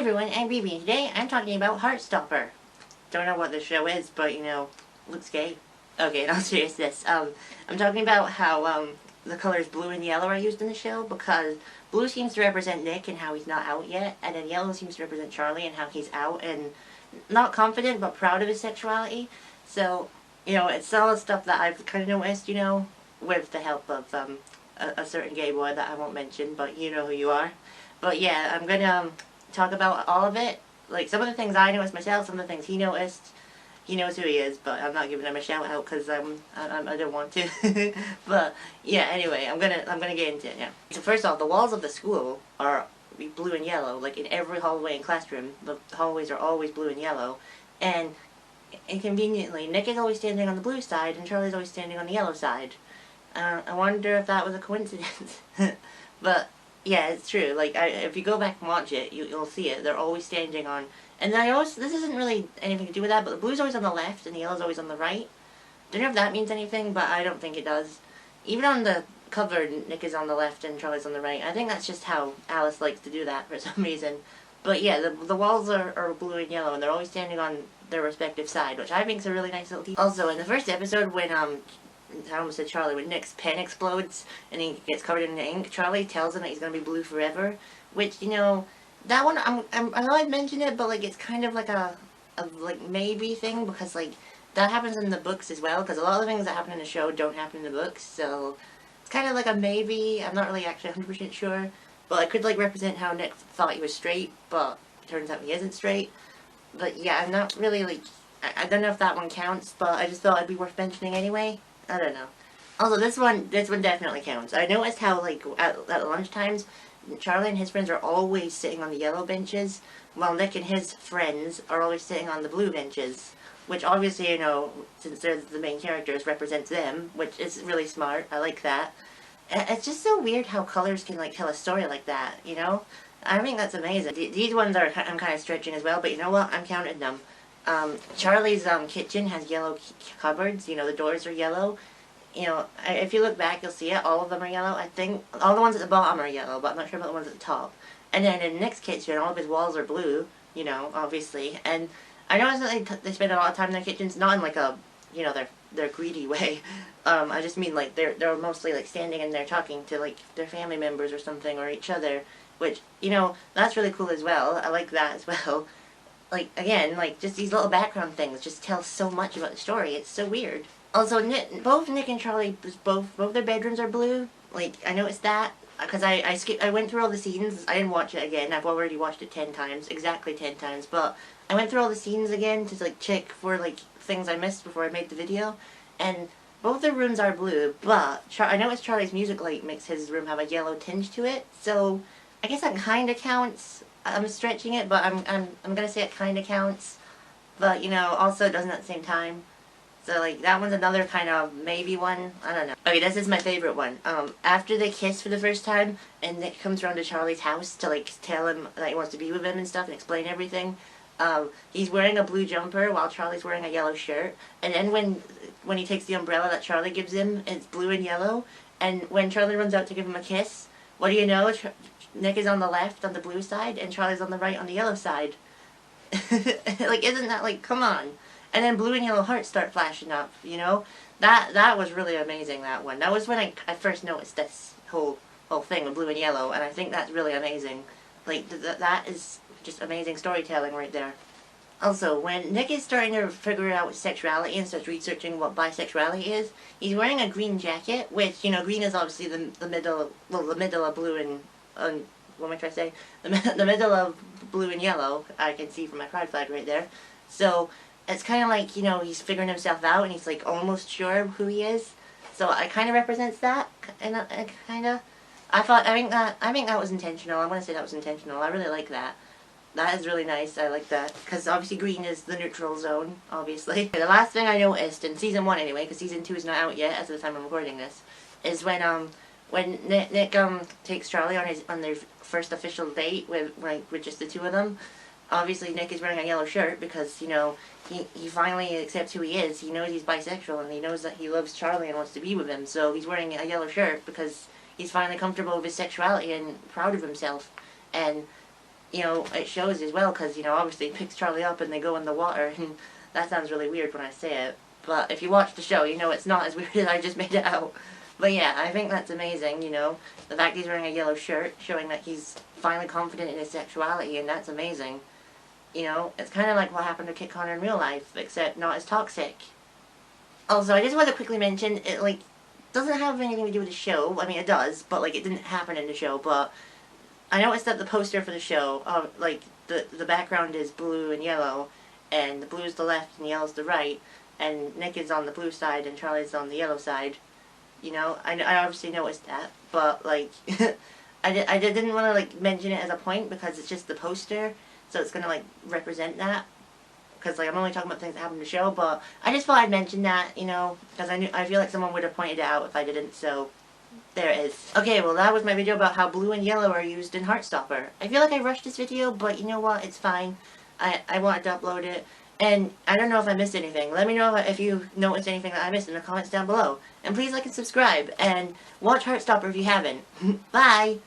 everyone, I'm BB, and today I'm talking about Heartstopper. Don't know what the show is, but looks gay. Okay, in all seriousness, I'm talking about how the colors blue and yellow are used in the show because blue seems to represent Nick and how he's not out yet, and then yellow seems to represent Charlie and how he's out and not confident but proud of his sexuality. So, it's all stuff that I've kind of noticed, with the help of a certain gay boy that I won't mention, but you know who you are. But yeah, I'm gonna talk about all of it. Like, some of the things I noticed myself, some of the things he noticed. He knows who he is, but I'm not giving him a shout out because I don't want to. But yeah, anyway, I'm gonna get into it now. So first off, the walls of the school are blue and yellow. Like in every hallway and classroom, the hallways are always blue and yellow. And inconveniently, Nick is always standing on the blue side and Charlie's always standing on the yellow side. I wonder if that was a coincidence. But yeah, it's true. Like, if you go back and watch it, you'll see it. They're always standing on... And this isn't really anything to do with that, but the blue's always on the left and the yellow's always on the right. Don't know if that means anything, but I don't think it does. Even on the cover, Nick is on the left and Charlie's on the right. I think that's just how Alice likes to do that for some reason. But yeah, the walls are blue and yellow, and they're always standing on their respective side, which I think is a really nice little detail. Also, in the first episode, when I almost said Charlie, when Nick's pen explodes and he gets covered in ink, Charlie tells him that he's gonna be blue forever, which, that one, I know I'd mentioned it, but, like, it's kind of like a like, maybe thing, because, like, that happens in the books as well, because a lot of the things that happen in the show don't happen in the books, so it's kind of like a maybe. I'm not really actually 100% sure, but it could, like, represent how Nick thought he was straight, but it turns out he isn't straight. But, yeah, I'm not really, like, I don't know if that one counts, but I just thought it'd be worth mentioning anyway. I don't know. Also, this one definitely counts. I noticed how, like, at lunchtimes, Charlie and his friends are always sitting on the yellow benches, while Nick and his friends are always sitting on the blue benches. Which, obviously, since they're the main characters, represents them, which is really smart. I like that. It's just so weird how colors can, like, tell a story like that, I think that's amazing. These ones I'm kind of stretching as well, but you know what? I'm counting them. Charlie's kitchen has yellow cupboards. The doors are yellow. If you look back, you'll see it. All of them are yellow. I think all the ones at the bottom are yellow, but I'm not sure about the ones at the top. And then in Nick's kitchen, all of his walls are blue. Obviously. And I noticed that they spend a lot of time in their kitchens, not in like a, their greedy way. I just mean like they're mostly like standing in there talking to like their family members or something, or each other, which that's really cool as well. I like that as well. Like, again, like, just these little background things just tell so much about the story. It's so weird. Also, both Nick and Charlie, both their bedrooms are blue. Like, I noticed that, because I went through all the scenes. I didn't watch it again. I've already watched it 10 times, exactly 10 times, but I went through all the scenes again to, like, check for, like, things I missed before I made the video, and both their rooms are blue, but I noticed Charlie's music light makes his room have a yellow tinge to it, so I guess that kind of counts. I'm stretching it, but I'm gonna say it kind of counts, but also doesn't at the same time. So like that one's another kind of maybe one. I don't know. Okay, this is my favorite one. After they kiss for the first time, and Nick comes around to Charlie's house to like tell him that he wants to be with him and stuff and explain everything. He's wearing a blue jumper while Charlie's wearing a yellow shirt, and then when he takes the umbrella that Charlie gives him, it's blue and yellow. And when Charlie runs out to give him a kiss, what do you know? Nick is on the left, on the blue side, and Charlie's on the right, on the yellow side. Like, isn't that, like, come on. And then blue and yellow hearts start flashing up, That was really amazing, that one. That was when I first noticed this whole thing with blue and yellow, and I think that's really amazing. Like, that is just amazing storytelling right there. Also, when Nick is starting to figure out sexuality and starts researching what bisexuality is, he's wearing a green jacket, which, green is obviously the middle of blue and what am I trying to say? The middle of blue and yellow, I can see from my pride flag right there. So, it's kind of like, he's figuring himself out and he's like almost sure who he is. So, it kind of represents that, and kind of. I think that was intentional. I want to say that was intentional. I really like that. That is really nice. I like that. Because obviously green is the neutral zone, obviously. The last thing I noticed, in Season 1 anyway, because Season 2 is not out yet as of the time I'm recording this, is when Nick takes Charlie on their first official date with just the two of them. Obviously Nick is wearing a yellow shirt because, he finally accepts who he is. He knows he's bisexual and he knows that he loves Charlie and wants to be with him. So he's wearing a yellow shirt because he's finally comfortable with his sexuality and proud of himself. And you know, it shows as well, because, you know, obviously he picks Charlie up and they go in the water, and that sounds really weird when I say it. But if you watch the show, you know it's not as weird as I just made it out. But yeah, I think that's amazing, you know. The fact he's wearing a yellow shirt, showing that he's finally confident in his sexuality, and that's amazing. You know, it's kind of like what happened to Kit Connor in real life, except not as toxic. Also, I just want to quickly mention, it, like, doesn't have anything to do with the show. I mean, it does, but, like, it didn't happen in the show. But I noticed that the poster for the show, like, the background is blue and yellow, and the blue is the left and yellow is the right, and Nick is on the blue side and Charlie's on the yellow side. You know, I obviously noticed that, but, like, I didn't want to, like, mention it as a point because it's just the poster, so it's going to, like, represent that. Because, like, I'm only talking about things that happen in the show, but I just thought I'd mention that, you know, because I feel like someone would have pointed it out if I didn't, so there it is. Okay, well, that was my video about how blue and yellow are used in Heartstopper. I feel like I rushed this video, but you know what, it's fine. I wanted to upload it, and I don't know if I missed anything. Let me know if you noticed anything that I missed in the comments down below. And please like and subscribe, and watch Heartstopper if you haven't. Bye!